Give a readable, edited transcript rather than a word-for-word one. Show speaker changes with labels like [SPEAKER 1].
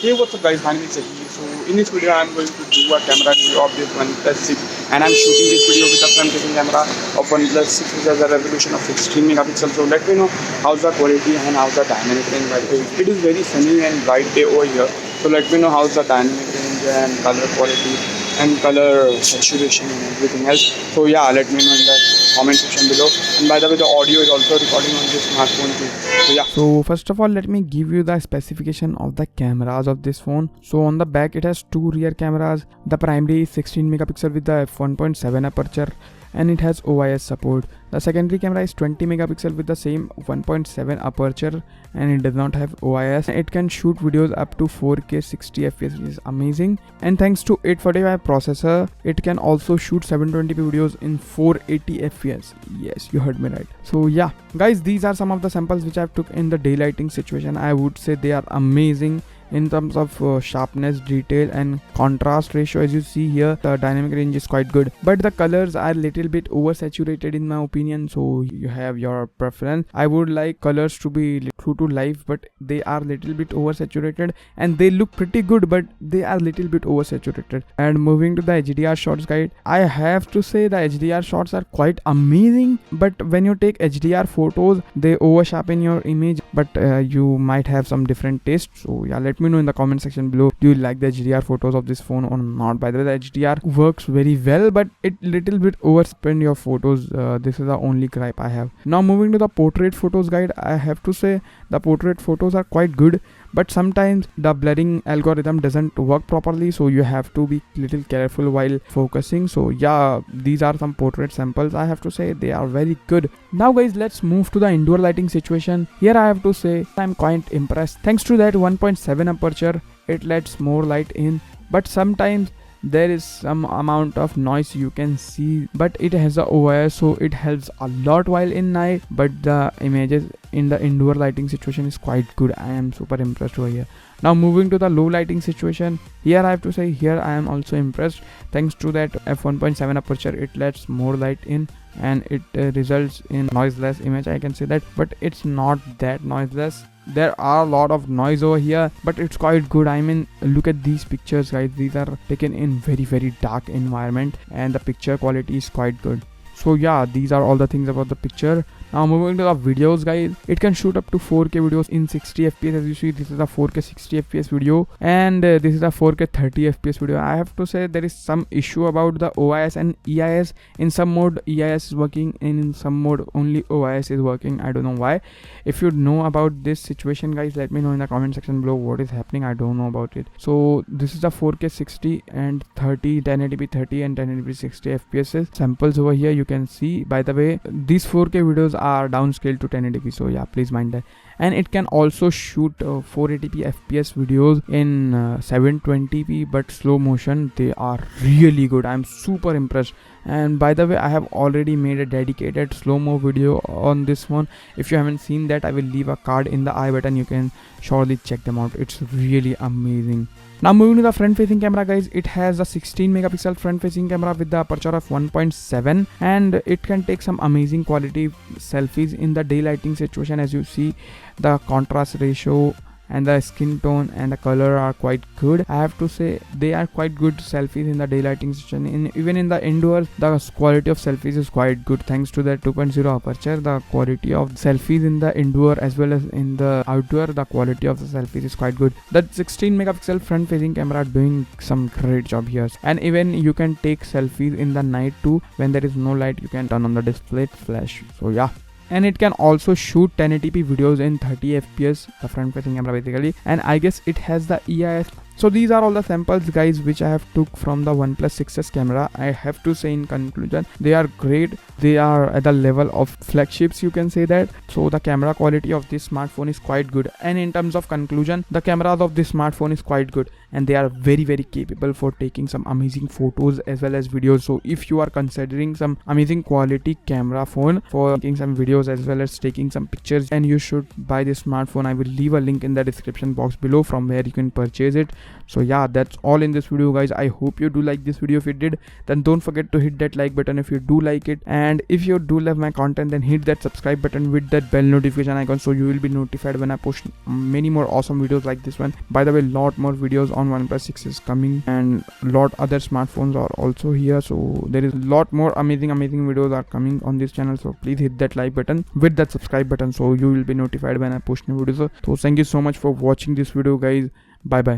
[SPEAKER 1] Hey, what's up guys, my name is Zaki. So in this video I'm going to do a camera review of this OnePlus 6 and I'm shooting this video with a front facing camera of OnePlus 6 which has a resolution of 16 megapixels. So let me know how's the quality and how's the dynamic range. By the way, it is very sunny and bright day over here. So let me know how's the dynamic range and color quality and color saturation and everything else. So yeah, let me know in the comment section below. And by the way, the audio is also recording on this smartphone too. So yeah.
[SPEAKER 2] So first of all, let me give you the specification of the cameras of this phone. So on the back it has two rear cameras. The primary is 16 megapixel with the f1.7 aperture and it has OIS support. The secondary camera is 20 megapixel with the same 1.7 aperture and it does not have OIS. It can shoot videos up to 4K 60 fps, which is amazing. And thanks to 845 processor, it can also shoot 720p videos in 480 fps. Yes, you heard me right. So yeah, guys, these are some of the samples which I've took in the daylighting situation. I would say they are amazing in terms of sharpness, detail and contrast ratio. As you see here, the dynamic range is quite good, but the colors are little bit oversaturated in my opinion, so you have your preference. I would like colors to be true to life, but they are little bit oversaturated and they look pretty good, but they are little bit oversaturated. And moving to the HDR shots guide, I have to say the HDR shots are quite amazing, but when you take HDR photos they over sharpen your image, but you might have some different taste. So yeah, let me know in the comment section below, do you like the HDR photos of this phone or not. By the way, the HDR works very well, but it little bit overspend your photos. This is the only gripe I have. Now moving to the portrait photos guide, I have to say the portrait photos are quite good, but sometimes the blurring algorithm doesn't work properly, so you have to be little careful while focusing. So yeah, these are some portrait samples. I have to say they are very good. Now guys, let's move to the indoor lighting situation. Here I have to say I'm quite impressed. Thanks to that 1.7 aperture, it lets more light in, but sometimes there is some amount of noise you can see, but it has a OIS, so it helps a lot while in night. But the images in the indoor lighting situation is quite good. I am super impressed over here. Now moving to the low lighting situation, here I have to say here I am also impressed. Thanks to that f1.7 aperture, it lets more light in and it results in noiseless image, I can say that, but it's not that noiseless. There are a lot of noise over here, but it's quite good. I mean, look at these pictures guys, these are taken in very dark environment and the picture quality is quite good. So yeah, these are all the things about the picture. Now moving to the videos guys, it can shoot up to 4K videos in 60 fps. As you see, this is a 4K 60 fps video and this is a 4K 30 fps video. I have to say there is some issue about the OIS and EIS. In some mode EIS is working, in some mode only OIS is working. I don't know why. If you know about this situation guys, let me know in the comment section below what is happening. I don't know about it. So this is the 4K 60 and 30, 1080p 30 and 1080p 60 fps samples over here. You can see, by the way, these 4K videos are downscaled to 1080p, so yeah, please mind that. And it can also shoot 480p fps videos in 720p but slow motion. They are really good. I'm super impressed. And by the way, I have already made a dedicated slow-mo video on this one. If you haven't seen that, I will leave a card in the I button. You can surely check them out. It's really amazing. Now moving to the front facing camera guys, it has a 16 megapixel front facing camera with the aperture of 1.7 and it can take some amazing quality selfies in the daylighting situation. As you see, the contrast ratio and the skin tone and the color are quite good. I have to say they are quite good selfies in the daylighting situation. Even in the indoors, the quality of selfies is quite good. Thanks to the 2.0 aperture, the quality of selfies in the indoor as well as in the outdoor, the quality of the selfies is quite good. The 16 megapixel front facing camera doing some great job here. And even you can take selfies in the night too. When there is no light, you can turn on the display flash. So yeah. And it can also shoot 1080p videos in 30 fps, the front facing camera basically, and I guess it has the EIS. So these are all the samples guys which I have took from the OnePlus 6s camera. I have to say in conclusion, they are great. They are at the level of flagships, you can say that. So the camera quality of this smartphone is quite good, and in terms of conclusion, the cameras of this smartphone is quite good and they are very capable for taking some amazing photos as well as videos. So if you are considering some amazing quality camera phone for taking some videos as well as taking some pictures, and you should buy this smartphone. I will leave a link in the description box below from where you can purchase it. So yeah, that's all in this video guys. I hope you do like this video. If you did, then don't forget to hit that like button if you do like it, and if you do love my content, then hit that subscribe button with that bell notification icon, so you will be notified when I post many more awesome videos like this one. By the way, lot more videos on OnePlus 6 is coming, and lot other smartphones are also here, so there is lot more amazing videos are coming on this channel. So please hit that like button with that subscribe button, so you will be notified when I post new videos. So thank you so much for watching this video guys. Bye bye.